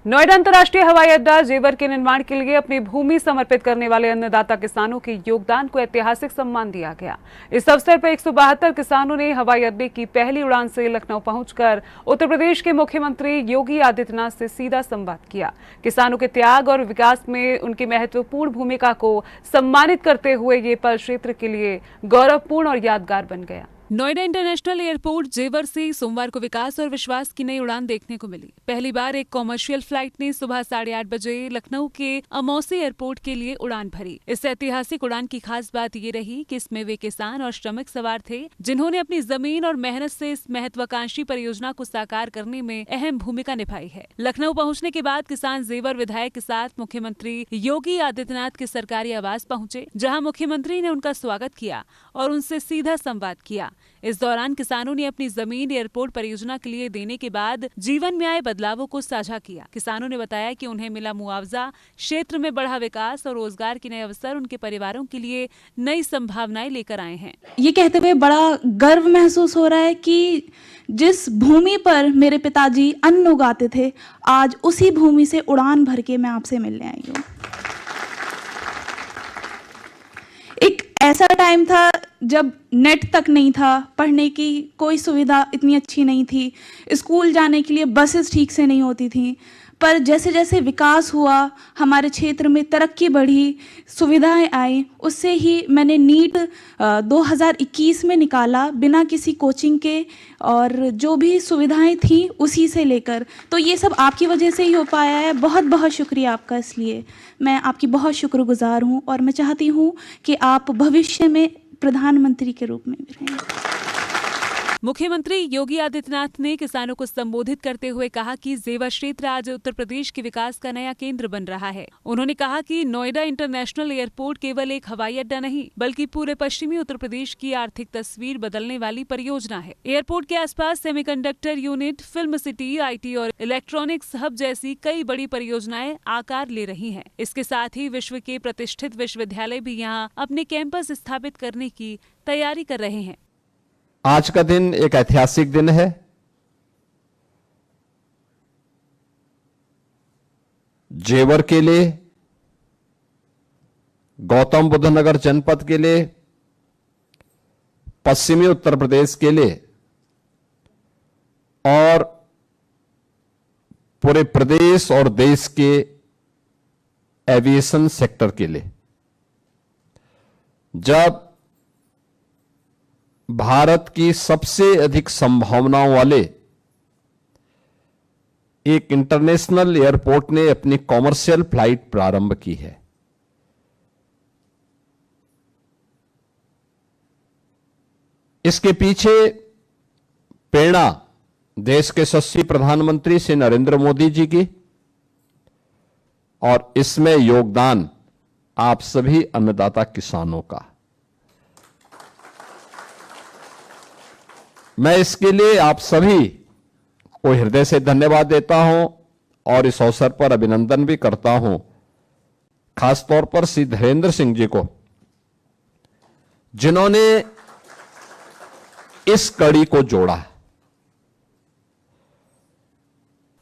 नोएडा अंतर्राष्ट्रीय हवाई अड्डा जेवर के निर्माण के लिए अपनी भूमि समर्पित करने वाले अन्नदाता किसानों के योगदान को ऐतिहासिक सम्मान दिया गया। इस अवसर पर 172 किसानों ने हवाई अड्डे की पहली उड़ान से लखनऊ पहुंचकर उत्तर प्रदेश के मुख्यमंत्री योगी आदित्यनाथ से सीधा संवाद किया। किसानों के त्याग और विकास में उनकी महत्वपूर्ण भूमिका को सम्मानित करते हुए ये पल क्षेत्र के लिए गौरवपूर्ण और यादगार बन गया। नोएडा इंटरनेशनल एयरपोर्ट जेवर से सोमवार को विकास और विश्वास की नई उड़ान देखने को मिली। पहली बार एक कॉमर्शियल फ्लाइट ने सुबह 8:30 बजे लखनऊ के अमौसी एयरपोर्ट के लिए उड़ान भरी। इस ऐतिहासिक उड़ान की खास बात ये रही कि इसमें वे किसान और श्रमिक सवार थे जिन्होंने अपनी जमीन और मेहनत से इस महत्वाकांक्षी परियोजना को साकार करने में अहम भूमिका निभाई है। लखनऊ पहुंचने के बाद किसान जेवर विधायक के साथ मुख्यमंत्री योगी आदित्यनाथ के सरकारी आवास पहुंचे, जहां मुख्यमंत्री ने उनका स्वागत किया और उनसे सीधा संवाद किया। इस दौरान किसानों ने अपनी जमीन एयरपोर्ट परियोजना के लिए देने के बाद जीवन में आए बदलावों को साझा किया। किसानों ने बताया कि उन्हें मिला मुआवजा क्षेत्र में बढ़ा विकास और रोजगार के नए अवसर उनके परिवारों के लिए नई संभावनाएं लेकर आए हैं। ये कहते हुए बड़ा गर्व महसूस हो रहा है कि जिस भूमि पर मेरे पिताजी अन्न उगाते थे, आज उसी भूमि से उड़ान भर के मैं आपसे मिलने आई हूँ। एक ऐसा टाइम था जब नेट तक नहीं था, पढ़ने की कोई सुविधा इतनी अच्छी नहीं थी, स्कूल जाने के लिए बसेस ठीक से नहीं होती थी। पर जैसे जैसे विकास हुआ, हमारे क्षेत्र में तरक्की बढ़ी, सुविधाएं आई, उससे ही मैंने नीट 2021 में निकाला बिना किसी कोचिंग के, और जो भी सुविधाएं थी उसी से लेकर। तो ये सब आपकी वजह से ही हो पाया है। बहुत बहुत शुक्रिया आपका। इसलिए मैं आपकी बहुत शुक्रगुजार हूँ और मैं चाहती हूँ कि आप भविष्य में प्रधानमंत्री के रूप में भी रहें। मुख्यमंत्री योगी आदित्यनाथ ने किसानों को संबोधित करते हुए कहा कि जेवर क्षेत्र आज उत्तर प्रदेश के विकास का नया केंद्र बन रहा है। उन्होंने कहा कि नोएडा इंटरनेशनल एयरपोर्ट केवल एक हवाई अड्डा नहीं, बल्कि पूरे पश्चिमी उत्तर प्रदेश की आर्थिक तस्वीर बदलने वाली परियोजना है। एयरपोर्ट के आसपास semiconductor unit, film city, IT और इलेक्ट्रॉनिक्स हब जैसी कई बड़ी परियोजनाएं आकार ले रही हैं। इसके साथ ही विश्व के प्रतिष्ठित विश्वविद्यालय भी यहाँ अपने कैंपस स्थापित करने की तैयारी कर रहे हैं। आज का दिन एक ऐतिहासिक दिन है। जेवर के लिए, गौतम बुद्ध नगर जनपद के लिए, पश्चिमी उत्तर प्रदेश के लिए और पूरे प्रदेश और देश के एविएशन सेक्टर के लिए। जब भारत की सबसे अधिक संभावनाओं वाले एक इंटरनेशनल एयरपोर्ट ने अपनी कॉमर्शियल फ्लाइट प्रारंभ की है, इसके पीछे प्रेरणा देश के यशस्वी प्रधानमंत्री श्री नरेंद्र मोदी जी की, और इसमें योगदान आप सभी अन्नदाता किसानों का। मैं इसके लिए आप सभी को हृदय से धन्यवाद देता हूं और इस अवसर पर अभिनंदन भी करता हूं, खासतौर पर श्री धीरेन्द्र सिंह जी को, जिन्होंने इस कड़ी को जोड़ा।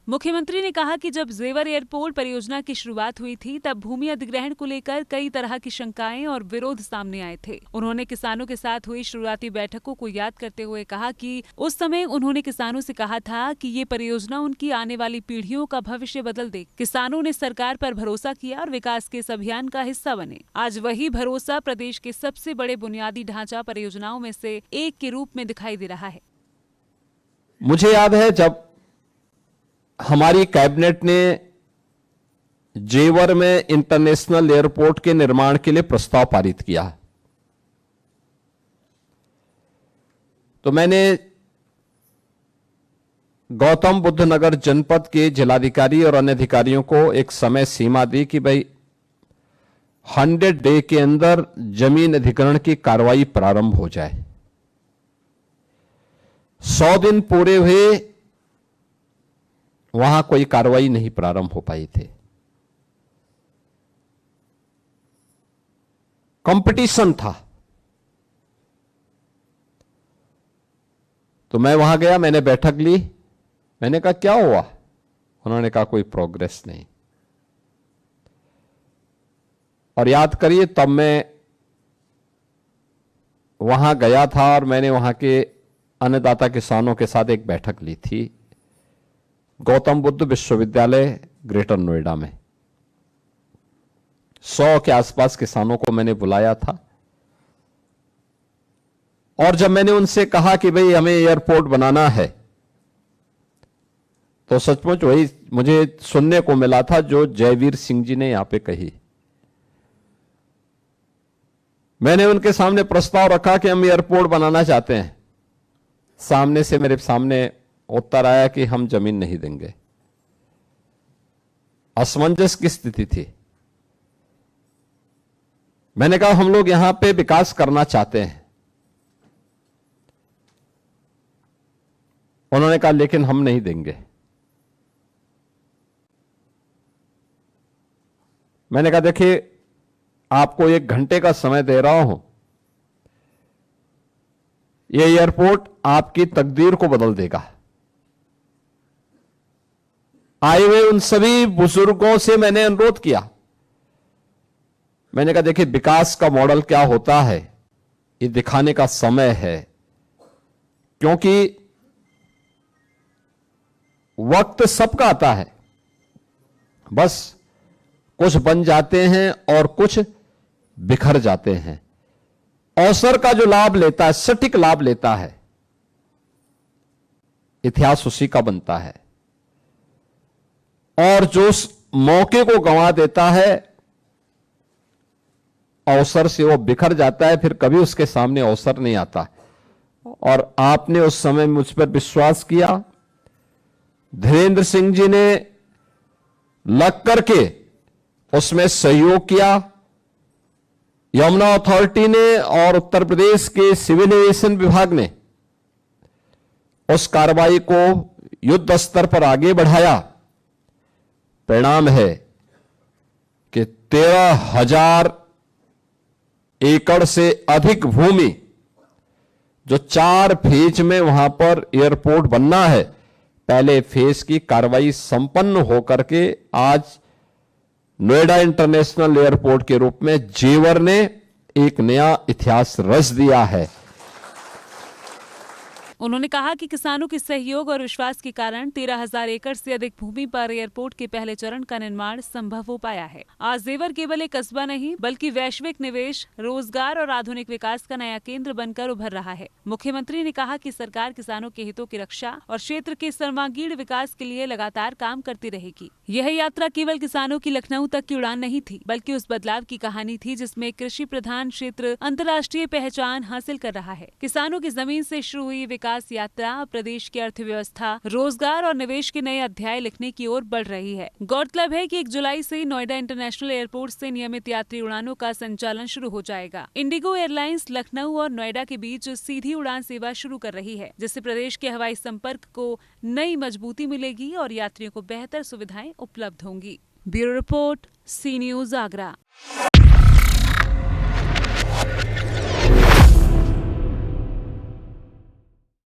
मुख्यमंत्री ने कहा कि जब जेवर एयरपोर्ट परियोजना की शुरुआत हुई थी, तब भूमि अधिग्रहण को लेकर कई तरह की शंकाएं और विरोध सामने आए थे। उन्होंने किसानों के साथ हुई शुरुआती बैठकों को याद करते हुए कहा कि उस समय उन्होंने किसानों से कहा था कि ये परियोजना उनकी आने वाली पीढ़ियों का भविष्य बदल दे। किसानों ने सरकार पर भरोसा किया और विकास के इस अभियान का हिस्सा बने। आज वही भरोसा प्रदेश के सबसे बड़े बुनियादी ढांचा परियोजनाओं में से एक के रूप में दिखाई दे रहा है। मुझे याद है जब हमारी कैबिनेट ने जेवर में इंटरनेशनल एयरपोर्ट के निर्माण के लिए प्रस्ताव पारित किया, तो मैंने गौतम बुद्ध नगर जनपद के जिलाधिकारी और अन्य अधिकारियों को एक समय सीमा दी कि भाई 100 डे के अंदर जमीन अधिग्रहण की कार्रवाई प्रारंभ हो जाए। 100 दिन पूरे हुए, वहां कोई कार्रवाई नहीं प्रारंभ हो पाई थे। कंपटीशन था। तो मैं वहां गया, मैंने बैठक ली, मैंने कहा क्या हुआ, उन्होंने कहा कोई प्रोग्रेस नहीं। और याद करिए, तब मैं वहां गया था और मैंने वहां के अन्नदाता किसानों के साथ एक बैठक ली थी गौतम बुद्ध विश्वविद्यालय ग्रेटर नोएडा में। 100 के आसपास किसानों को मैंने बुलाया था और जब मैंने उनसे कहा कि भाई हमें एयरपोर्ट बनाना है, तो सचमुच वही मुझे सुनने को मिला था जो जयवीर सिंह जी ने यहां पे कही। मैंने उनके सामने प्रस्ताव रखा कि हम एयरपोर्ट बनाना चाहते हैं। सामने से मेरे सामने उत्तर आया कि हम जमीन नहीं देंगे। असमंजस की स्थिति थी। मैंने कहा हम लोग यहां पे विकास करना चाहते हैं। उन्होंने कहा लेकिन हम नहीं देंगे। मैंने कहा देखिए, आपको 1 घंटे का समय दे रहा हूं, यह एयरपोर्ट आपकी तकदीर को बदल देगा। आए हुए उन सभी बुजुर्गों से मैंने अनुरोध किया। मैंने कहा देखिए, विकास का मॉडल क्या होता है ये दिखाने का समय है, क्योंकि वक्त सबका आता है, बस कुछ बन जाते हैं और कुछ बिखर जाते हैं। अवसर का जो लाभ लेता है, सटीक लाभ लेता है, इतिहास उसी का बनता है। और जो उस मौके को गंवा देता है, अवसर से वो बिखर जाता है, फिर कभी उसके सामने अवसर नहीं आता। और आपने उस समय मुझ पर विश्वास किया। धीरेन्द्र सिंह जी ने लग करके उसमें सहयोग किया। यमुना अथॉरिटी ने और उत्तर प्रदेश के सिविल एविएशन विभाग ने उस कार्रवाई को युद्ध स्तर पर आगे बढ़ाया। परिणाम है कि 13,000 एकड़ से अधिक भूमि जो 4 फेज में वहां पर एयरपोर्ट बनना है, पहले फेज की कार्रवाई संपन्न होकर के आज नोएडा इंटरनेशनल एयरपोर्ट के रूप में जेवर ने एक नया इतिहास रच दिया है। उन्होंने कहा कि किसानों के सहयोग और विश्वास के कारण 13,000 एकड़ से अधिक भूमि पर एयरपोर्ट के पहले चरण का निर्माण संभव हो पाया है। आज जेवर केवल एक कस्बा नहीं बल्कि वैश्विक निवेश, रोजगार और आधुनिक विकास का नया केंद्र बनकर उभर रहा है। मुख्यमंत्री ने कहा कि सरकार किसानों के हितों की रक्षा और क्षेत्र के सर्वांगीण विकास के लिए लगातार काम करती रहेगी। यह यात्रा केवल किसानों की लखनऊ तक की उड़ान नहीं थी, बल्कि उस बदलाव की कहानी थी जिसमें कृषि प्रधान क्षेत्र अंतर्राष्ट्रीय पहचान हासिल कर रहा है। किसानों की जमीन से शुरू हुई विकास यात्रा प्रदेश की अर्थव्यवस्था, रोजगार और निवेश के नए अध्याय लिखने की ओर बढ़ रही है। गौरतलब है कि 1 जुलाई से नोएडा इंटरनेशनल एयरपोर्ट से नियमित यात्री उड़ानों का संचालन शुरू हो जाएगा। इंडिगो एयरलाइंस लखनऊ और नोएडा के बीच सीधी उड़ान सेवा शुरू कर रही है, जिससे प्रदेश के हवाई संपर्क को नई मजबूती मिलेगी और यात्रियों को बेहतर सुविधाएं उपलब्ध होंगी। ब्यूरो रिपोर्ट, सी न्यूज आगरा।